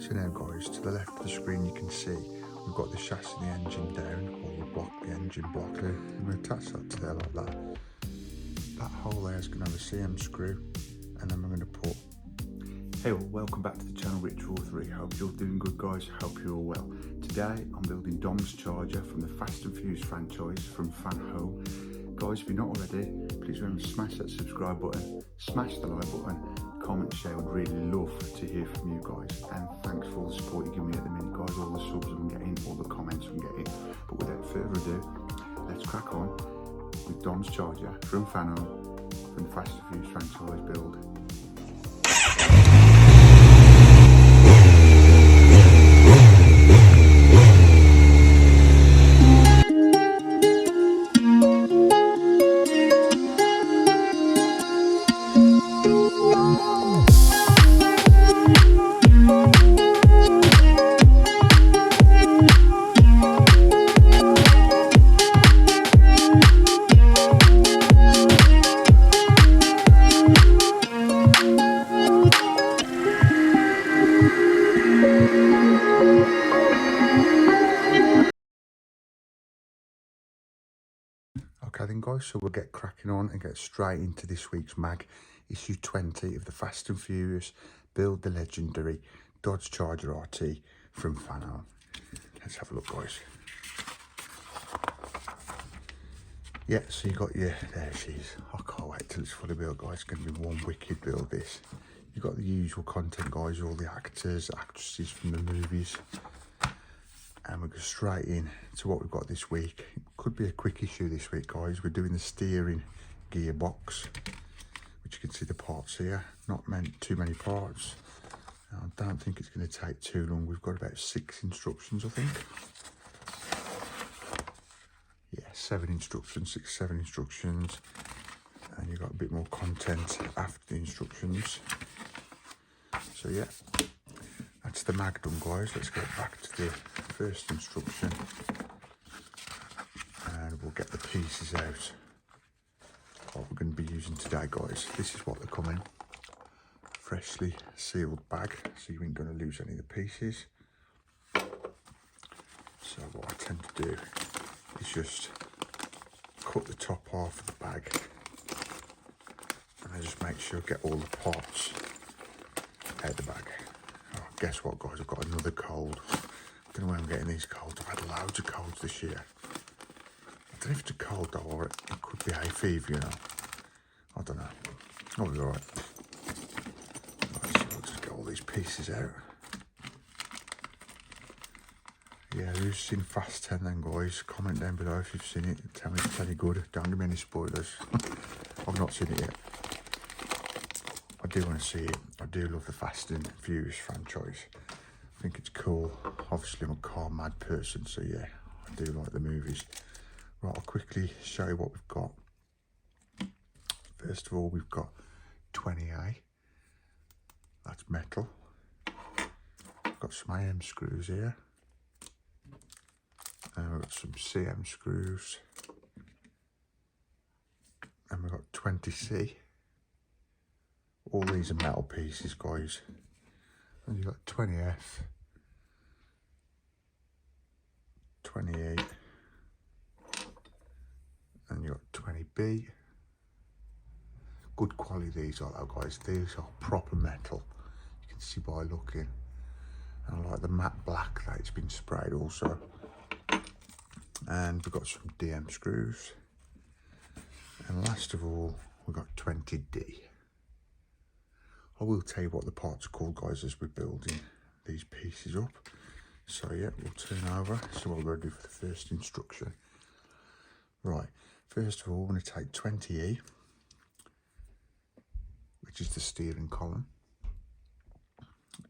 So now guys, to the left of the screen you can see we've got the chassis and the engine down, or the engine block there. I'm going to attach that to there like that. That hole there is going to have a CM screw, and then we're going to put... Hey all, welcome back to the channel, Rich43. Hope you're doing good guys, hope you're all well. Today I'm building Dom's charger from the Fast and Furious franchise from Fan Home. Guys, if you're not already, please remember to smash that subscribe button, smash the like button, comment, share. Would really love to hear from you guys, and thanks for all the support you give me at the minute guys, all the subs I'm getting, all the comments I'm getting. But without further ado, let's crack on with Dom's charger from Fan Home from the Fast and Furious franchise build. Okay then guys, so we'll get cracking on and get straight into this week's mag, issue 20 of the Fast and Furious Build the Legendary Dodge Charger RT from Fan Home. Let's have a look guys. Yeah, so you got your, there she is. I can't wait till it's fully built guys, it's going to be one wicked build this. You've got the usual content guys, all the actors, actresses from the movies. And we'll go straight in to what we've got this week. It could be a quick issue this week guys. We're doing the steering gearbox, which you can see the parts here, not meant too many parts. I don't think it's going to take too long. We've got about 6 instructions I think. Yeah, 7 instructions, 7 instructions, and you've got a bit more content after the instructions. So yeah, that's the mag done guys. Let's get back to the first instruction and we'll get the pieces out. What we're going to be using today guys, this is what they're coming. Freshly sealed bag, so you ain't going to lose any of the pieces. So what I tend to do is just cut the top half of the bag and I just make sure I get all the parts out of the bag. Oh, guess what guys, I've got another cold. I don't know where I'm getting these colds. I've had loads of colds this year. I don't know if it's a cold though, or it could be hay fever, you know. I don't know. I'll be alright. Right, so I'll just get all these pieces out. Yeah, who's seen Fast 10 then guys? Comment down below if you've seen it. Tell me if it's any good. Don't give me any spoilers. I've not seen it yet. I do want to see it. I do love the Fast and Furious franchise. I think it's cool. Obviously I'm a car mad person, so yeah, I do like the movies. Right, I'll quickly show you what we've got. First of all, we've got 20A. That's metal. We've got some AM screws here. And we've got some CM screws. And we've got 20C. All these are metal pieces, guys. And you've got 20F, 28, and you've got 20B. Good quality these are though guys, these are proper metal. You can see by looking. And I like the matte black that it's been sprayed also. And we've got some DM screws. And last of all, we've got 20D. I will tell you what the parts are called guys as we're building these pieces up. So yeah, we'll turn over. So what we're going to do for the first instruction. Right, first of all we're going to take 20E, which is the steering column.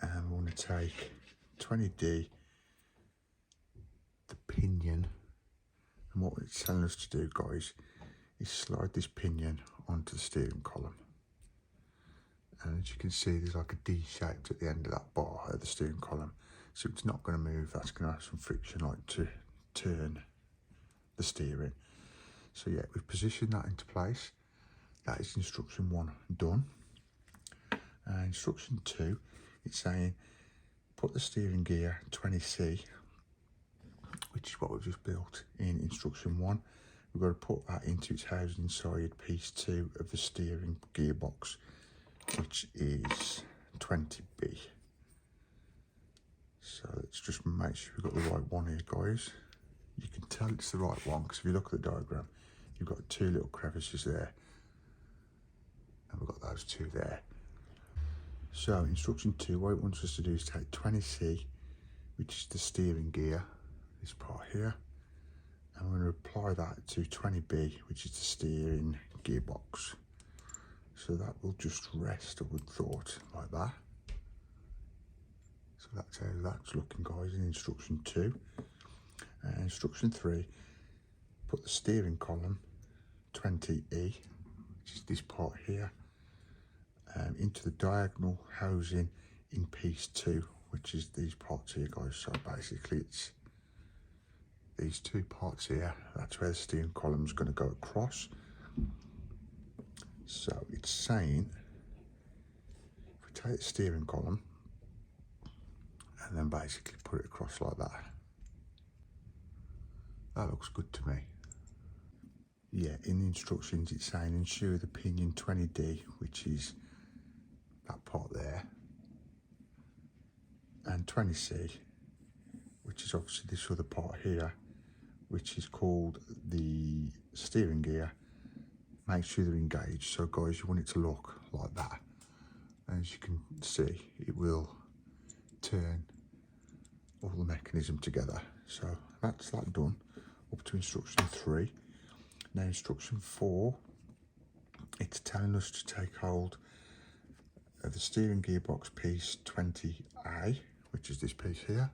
And we're going to take 20D, the pinion. And what it's telling us to do guys is slide this pinion onto the steering column. And as you can see, there's like a D shaped at the end of that bar at the steering column. So it's not going to move, that's going to have some friction like to turn the steering. So yeah, we've positioned that into place. That is instruction 1 done. Instruction 2, it's saying put the steering gear 20C, which is what we've just built in instruction 1. We've got to put that into its housing inside piece 2 of the steering gearbox, which is 20B. So let's just make sure we've got the right one here, guys. You can tell it's the right one because if you look at the diagram, you've got 2 little crevices there, and we've got those 2 there. So instruction 2, what it wants us to do is take 20C, which is the steering gear, this part here, and we're going to apply that to 20B, which is the steering gearbox. So that will just rest, I would thought, like that. So that's how that's looking, guys, in instruction 2. And instruction 3, put the steering column 20E, which is this part here, into the diagonal housing in piece 2, which is these parts here, guys. So basically it's these 2 parts here, that's where the steering column is going to go across. So it's saying, if we take the steering column and then basically put it across like that, that looks good to me. Yeah, in the instructions it's saying ensure the pinion 20D, which is that part there, and 20C, which is obviously this other part here, which is called the steering gear. Make sure they're engaged. So guys, you want it to look like that. As you can see, it will turn all the mechanism together. So that's that done, up to instruction 3. Now instruction 4, it's telling us to take hold of the steering gearbox piece 20A, which is this piece here.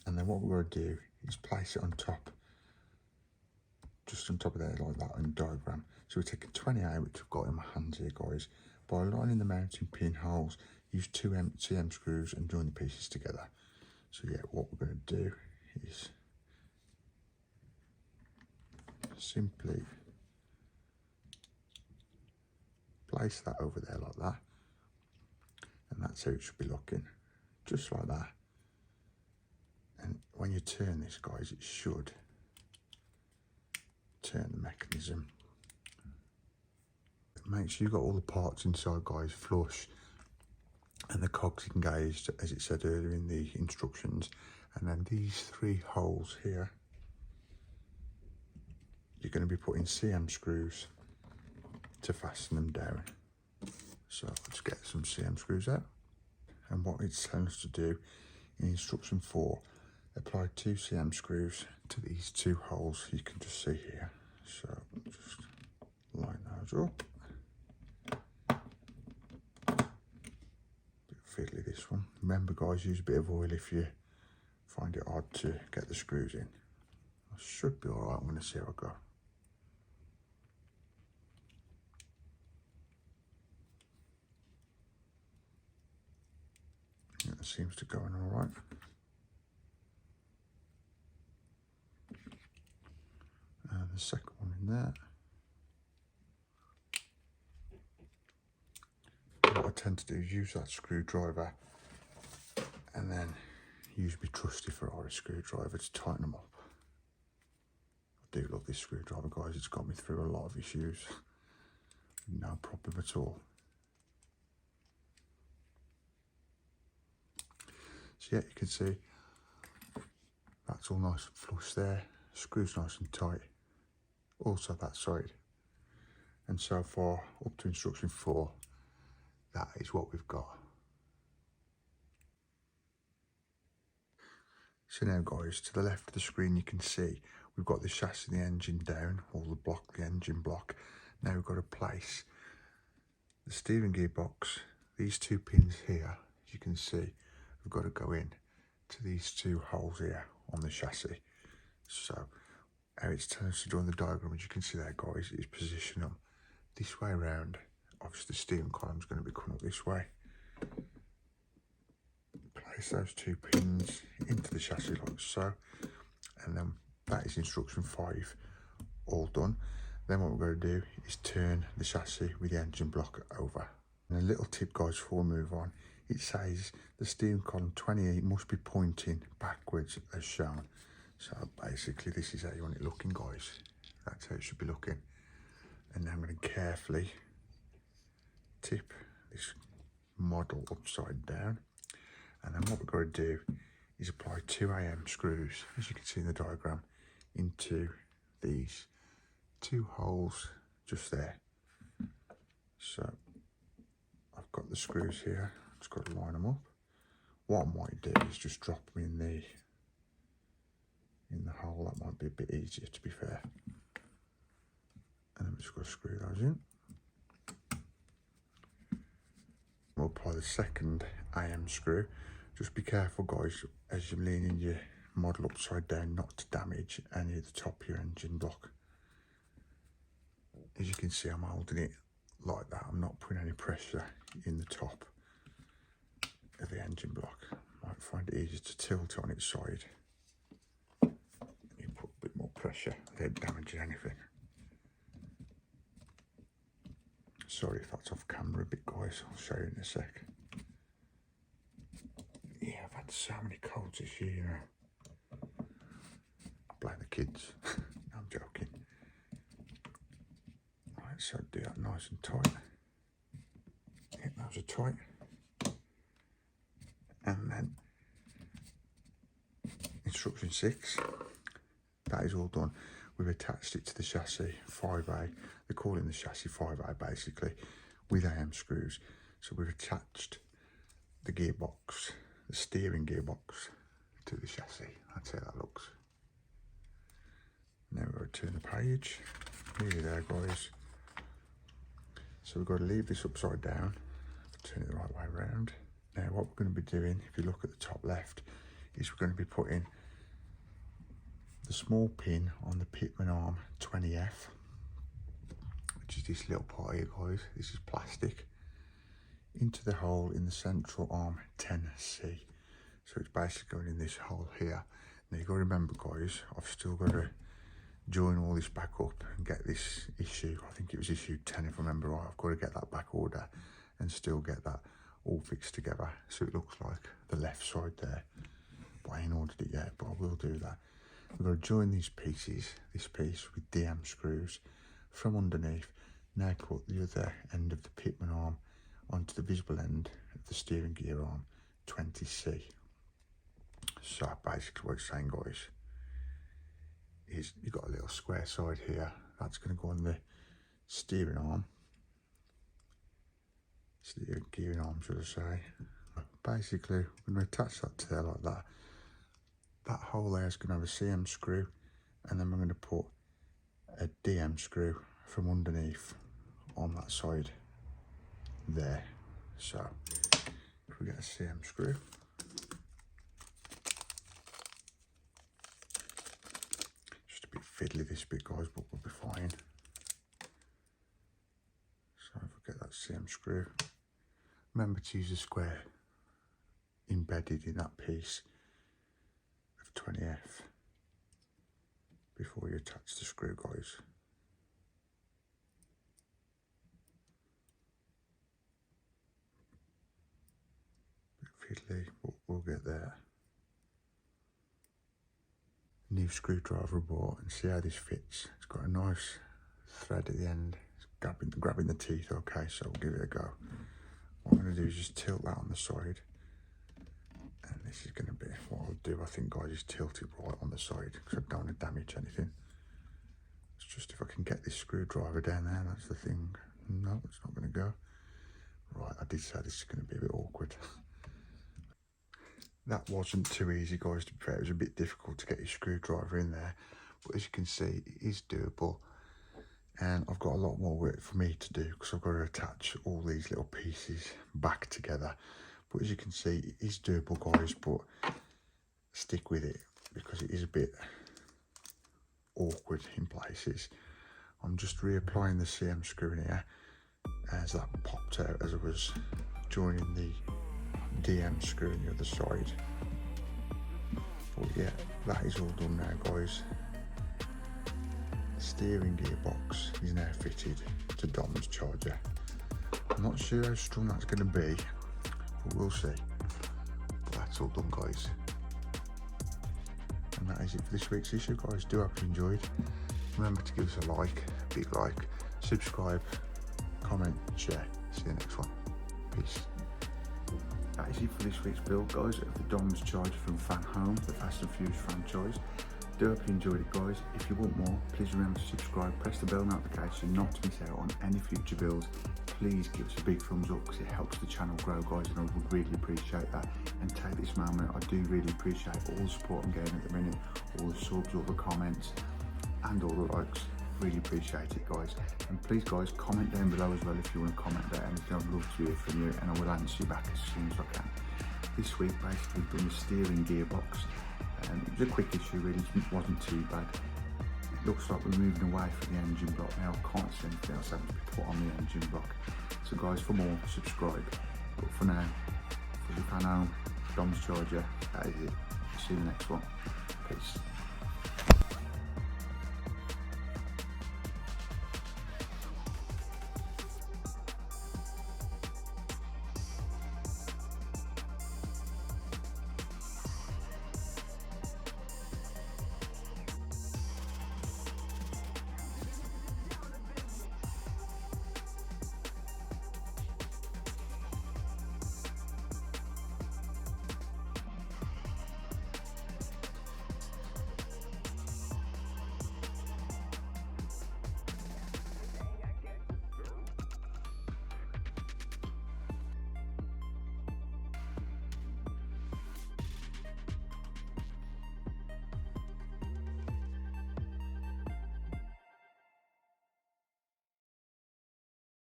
And then what we're going to do is place it on top, just on top of there like that in the diagram. So we're taking 20A, which I've got in my hands here, guys. By aligning the mounting pin holes, use 2 CM screws and join the pieces together. So yeah, what we're going to do is simply place that over there like that, and that's how it should be looking, just like that. And when you turn this, guys, it should turn the mechanism. Make sure you've got all the parts inside, guys, flush, and the cogs engaged, as it said earlier in the instructions. And then these 3 holes here, you're going to be putting CM screws to fasten them down. So let's get some CM screws out. And what it's telling us to do in instruction 4, apply 2 CM screws to these 2 holes you can just see here. So just line those up. Bit fiddly this one. Remember, guys, use a bit of oil if you find it hard to get the screws in. I should be alright. I'm going to see how I go. Yeah, it seems to go in alright. And the second one in there. What I tend to do is use that screwdriver and then use my trusty Ferrari screwdriver to tighten them up. I do love this screwdriver, guys. It's got me through a lot of issues. No problem at all. So yeah, you can see that's all nice and flush there. Screws nice and tight. Also that side. And so far, up to instruction 4, that is what we've got. So now, guys, to the left of the screen you can see we've got the chassis and the engine down, or the block, the engine block. Now we've got to place the steering gearbox. These 2 pins here, as you can see, we've got to go in to these 2 holes here on the chassis. So how it's telling us to draw in the diagram, as you can see there, guys, is position them this way around. Obviously the steering column is going to be coming up this way. Place those 2 pins into the chassis like so, and then that is instruction 5 all done. Then what we're going to do is turn the chassis with the engine block over. And a little tip, guys, before we move on, it says the steering column 28 must be pointing backwards as shown. So basically this is how you want it looking, guys. That's how it should be looking. And now I'm going to carefully tip this model upside down. And then what we've got to do is apply 2 AM screws, as you can see in the diagram, into these 2 holes just there. So I've got the screws here, just got to line them up. What I might do is just drop them in the hole. That might be a bit easier, to be fair. And then we're just going to screw those in. We'll apply the second AM screw. Just be careful, guys, as you're leaning your model upside down, not to damage any of the top of your engine block. As you can see, I'm holding it like that. I'm not putting any pressure in the top of the engine block. Might find it easier to tilt on its side. You put a bit more pressure without damaging anything. Sorry if that's off camera a bit, guys. I'll show you in a sec. Yeah, I've had so many colds this year, you know. Blame the kids. No, I'm joking. Right, so do that nice and tight. Yeah, those are tight. And then instruction 6, that is all done. We've attached it to the chassis 5A. They're calling the chassis 5A basically, with AM screws. So we've attached the gearbox, the steering gearbox, to the chassis. That's how that looks. Now we're going to turn the page. Nearly there, guys. So we've got to leave this upside down, turn it the right way around. Now what we're going to be doing, if you look at the top left, is we're going to be putting the small pin on the pitman arm 20F, which is this little part here, guys. This is plastic, into the hole in the central arm 10C. So it's basically going in this hole here. Now you've got to remember, guys, I've still got to join all this back up and get this issue. I think it was issue 10 if I remember right. I've got to get that back order and still get that all fixed together so it looks like the left side there. But I ain't ordered it yet, but I will do that. We've got to join these pieces, this piece with DM screws from underneath. Now put the other end of the pitman arm onto the visible end of the steering gear arm 20C. So basically what it's saying, guys, is you've got a little square side here. That's going to go on the steering arm. Steering gearing arm, should I say. Basically, we're going to attach that to there like that. That hole there is going to have a CM screw, and then we're going to put a DM screw from underneath on that side there. So, if we get a CM screw, just a bit fiddly this bit, guys, but we'll be fine. So, if we get that CM screw, remember to use a square embedded in that piece of 20F before you attach the screw, guys. Bit fiddly, but we'll get there. New screwdriver I bought, and see how this fits. It's got a nice thread at the end. It's grabbing the teeth, okay, so we'll give it a go. What I'm going to do is just tilt that on the side. And this is going to be what I'll do, I think, guys, is tilt it right on the side because I don't want to damage anything. It's just if I can get this screwdriver down there, that's the thing. No, it's not going to go. Right, I did say this is going to be a bit awkward. That wasn't too easy, guys, to be fair. It was a bit difficult to get your screwdriver in there. But as you can see, it is doable. And I've got a lot more work for me to do because I've got to attach all these little pieces back together. But as you can see, it is doable, guys, but stick with it because it is a bit awkward in places. I'm just reapplying the CM screw in here as that popped out as I was joining the DM screw on the other side. But yeah, that is all done now, guys. The steering gearbox is now fitted to Dom's charger. I'm not sure how strong that's going to be, but we'll see. But that's all done, guys. And that is it for this week's issue, guys. Do hope you enjoyed. Remember to give us a like, a big like, subscribe, comment, share. See you next one. Peace. That is it for this week's build, guys, of the Dom's Charger from Fan Home, the Fast and Furious franchise. Do hope you enjoyed it, guys. If you want more, please remember to subscribe, press the bell notification not to miss out on any future builds. Please give us a big thumbs up because it helps the channel grow, guys, and I would really appreciate that. And take this moment, I do really appreciate all the support I'm getting at the minute, all the subs, all the comments, and all the likes. Really appreciate it, guys. And please, guys, comment down below as well if you want to comment there anything. I'd love to hear from you, and I will answer you back as soon as I can. This week, basically, we've done the steering gearbox. It was a quick issue, really. It wasn't too bad. It looks like we're moving away from the engine block now. I can't see anything else having to be put on the engine block. So, guys, for more, subscribe. But for now, for the Fan Home Dom's Charger, that is it. See you in the next one. Peace.